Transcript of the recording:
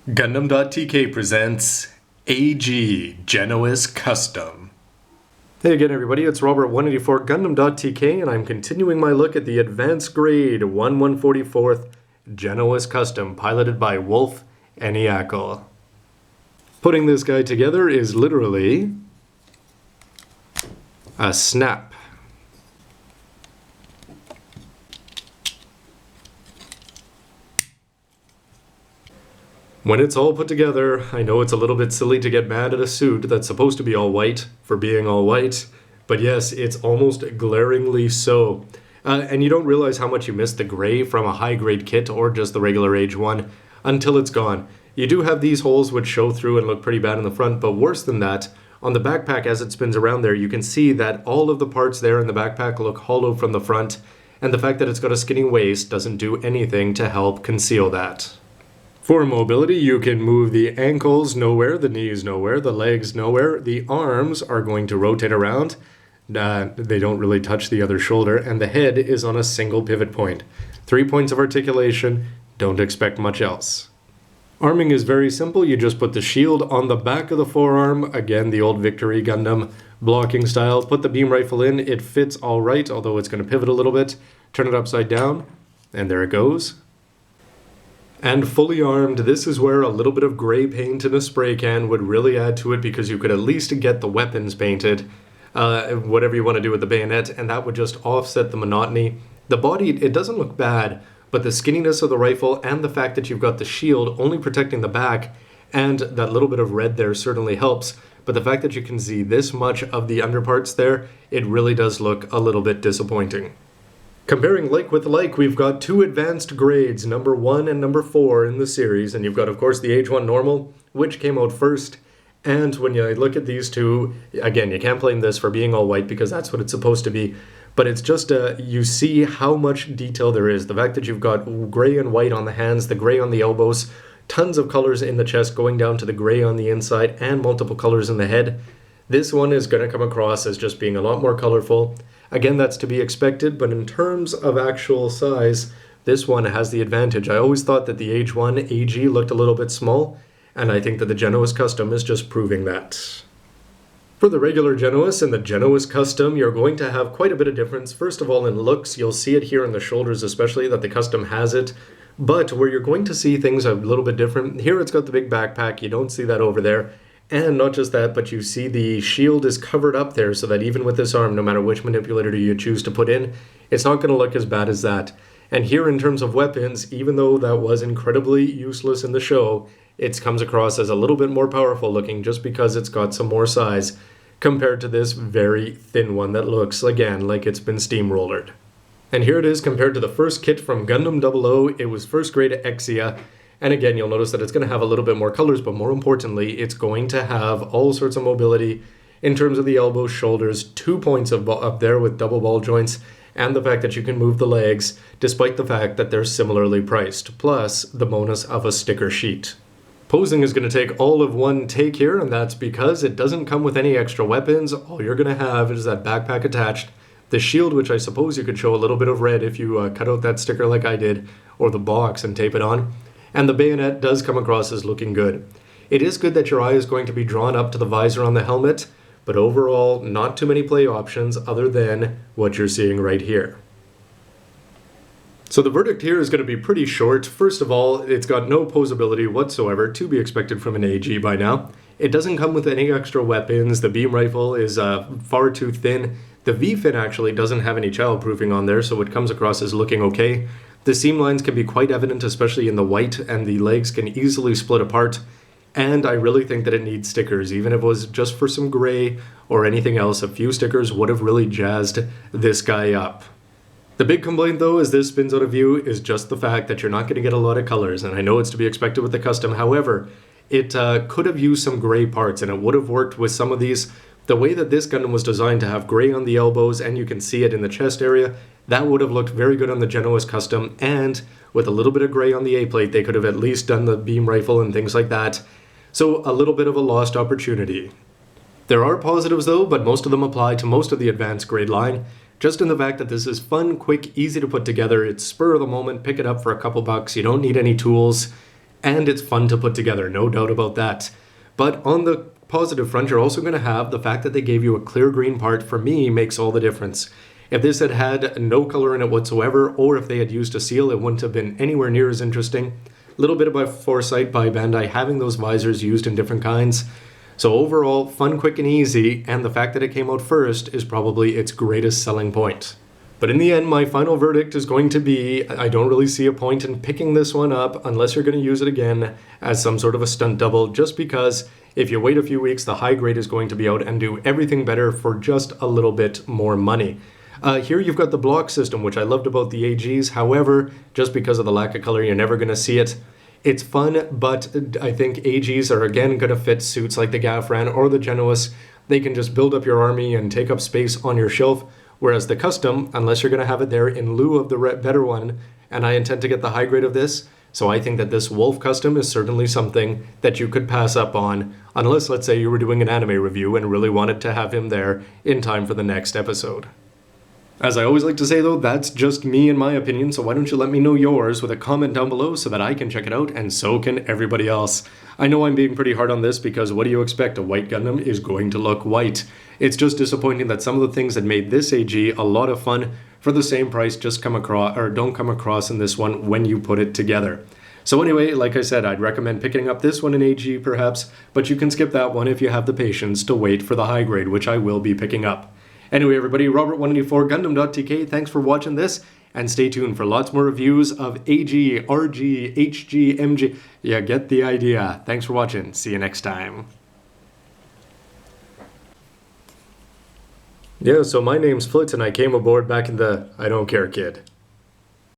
Gundam.tk presents AG Genoace Custom. Hey again everybody, it's Robert184 Gundam.tk and I'm continuing my look at the Advanced Grade 1/144th Genoace Custom piloted by Wolf and Eackle. Putting this guy together is literally a snap. When it's all put together, I know it's a little bit silly to get mad at a suit that's supposed to be all white for being all white, but yes, it's almost glaringly so. And you don't realize how much you missed the gray from a high-grade kit or just the regular Age 1 until it's gone. You do have these holes which show through and look pretty bad in the front, but worse than that, on the backpack as it spins around there, you can see that all of the parts there in the backpack look hollow from the front, and the fact that it's got a skinny waist doesn't do anything to help conceal that. For mobility, you can move the ankles nowhere, the knees nowhere, the legs nowhere. The arms are going to rotate around. They don't really touch the other shoulder, and the head is on a single pivot point. 3 points of articulation, don't expect much else. Arming is very simple. You just put the shield on the back of the forearm. Again, the old Victory Gundam blocking style. Put the beam rifle in. It fits all right, although it's going to pivot a little bit. Turn it upside down, and there it goes. And fully armed, this is where a little bit of gray paint in a spray can would really add to it, because you could at least get the weapons painted, whatever you want to do with the bayonet, and that would just offset the monotony. The body, it doesn't look bad, but the skinniness of the rifle and the fact that you've got the shield only protecting the back and that little bit of red there certainly helps, but the fact that you can see this much of the underparts there, it really does look a little bit disappointing. Comparing like with like, we've got two advanced grades, number 1 and number 4 in the series, and you've got, of course, the Age 1 normal, which came out first. And when you look at these two, again, you can't blame this for being all white because that's what it's supposed to be, but it's just, you see how much detail there is. The fact that you've got gray and white on the hands, the gray on the elbows, tons of colors in the chest going down to the gray on the inside, and multiple colors in the head. This one is going to come across as just being a lot more colorful. Again, that's to be expected, but in terms of actual size, this one has the advantage. I always thought that the Age 1 AG looked a little bit small, and I think that the Genoace Custom is just proving that. For the regular Genoace and the Genoace Custom, you're going to have quite a bit of difference. First of all, in looks, you'll see it here in the shoulders especially, that the Custom has it. But where you're going to see things a little bit different, here it's got the big backpack, you don't see that over there. And not just that, but you see the shield is covered up there so that even with this arm, no matter which manipulator you choose to put in, it's not going to look as bad as that. And here in terms of weapons, even though that was incredibly useless in the show, it comes across as a little bit more powerful looking just because it's got some more size compared to this very thin one that looks, again, like it's been steamrollered. And here it is compared to the first kit from Gundam 00. It was first grade Exia. And again, you'll notice that it's going to have a little bit more colors, but more importantly, it's going to have all sorts of mobility in terms of the elbows, shoulders, 2 points up there with double ball joints, and the fact that you can move the legs, despite the fact that they're similarly priced, plus the bonus of a sticker sheet. Posing is going to take all of one take here, and that's because it doesn't come with any extra weapons. All you're going to have is that backpack attached, the shield, which I suppose you could show a little bit of red if you cut out that sticker like I did, or the box and tape it on. And the bayonet does come across as looking good. It is good that your eye is going to be drawn up to the visor on the helmet, but overall, not too many play options other than what you're seeing right here. So the verdict here is going to be pretty short. First of all, it's got no posability whatsoever, to be expected from an AG by now. It doesn't come with any extra weapons. The beam rifle is far too thin. The V-fin actually doesn't have any childproofing on there, so it comes across as looking okay. The seam lines can be quite evident, especially in the white, and the legs can easily split apart. And I really think that it needs stickers. Even if it was just for some gray or anything else, a few stickers would have really jazzed this guy up. The big complaint, though, as this spins out of view, is just the fact that you're not going to get a lot of colors, and I know it's to be expected with the Custom. However, it could have used some gray parts, and it would have worked with some of these. The way that this Gundam was designed to have gray on the elbows, and you can see it in the chest area, that would have looked very good on the Genoace Custom, and with a little bit of gray on the A-plate, they could have at least done the beam rifle and things like that. So a little bit of a lost opportunity. There are positives though, but most of them apply to most of the advanced grade line, just in the fact that this is fun, quick, easy to put together. It's spur of the moment, pick it up for a couple bucks, you don't need any tools, and it's fun to put together, no doubt about that. But on the positive front, you're also going to have the fact that they gave you a clear green part. For me, makes all the difference. If this had had no color in it whatsoever, or if they had used a seal, it wouldn't have been anywhere near as interesting. A little bit of foresight by Bandai having those visors used in different kinds. So overall, fun, quick, and easy, and the fact that it came out first is probably its greatest selling point. But in the end, my final verdict is going to be, I don't really see a point in picking this one up unless you're going to use it again as some sort of a stunt double, just because if you wait a few weeks, the high grade is going to be out and do everything better for just a little bit more money. Here you've got the block system, which I loved about the AGs. However, just because of the lack of color, you're never going to see it. It's fun, but I think AGs are again going to fit suits like the Gafran or the Genoace. They can just build up your army and take up space on your shelf. Whereas the custom, unless you're going to have it there in lieu of the better one, and I intend to get the high grade of this, so I think that this Wolf custom is certainly something that you could pass up on, unless, let's say, you were doing an anime review and really wanted to have him there in time for the next episode. As I always like to say though, that's just me and my opinion, so why don't you let me know yours with a comment down below so that I can check it out, and so can everybody else. I know I'm being pretty hard on this because what do you expect? A white Gundam is going to look white. It's just disappointing that some of the things that made this AG a lot of fun for the same price just come across, or don't come across in this one when you put it together. So anyway, like I said, I'd recommend picking up this one in AG perhaps, but you can skip that one if you have the patience to wait for the high grade, which I will be picking up. Anyway, everybody, Robert184, Gundam.tk, thanks for watching this, and stay tuned for lots more reviews of AG, RG, HG, MG. Yeah, get the idea. Thanks for watching. See you next time. Yeah, so my name's Flitz, and I came aboard back in the I don't care kid.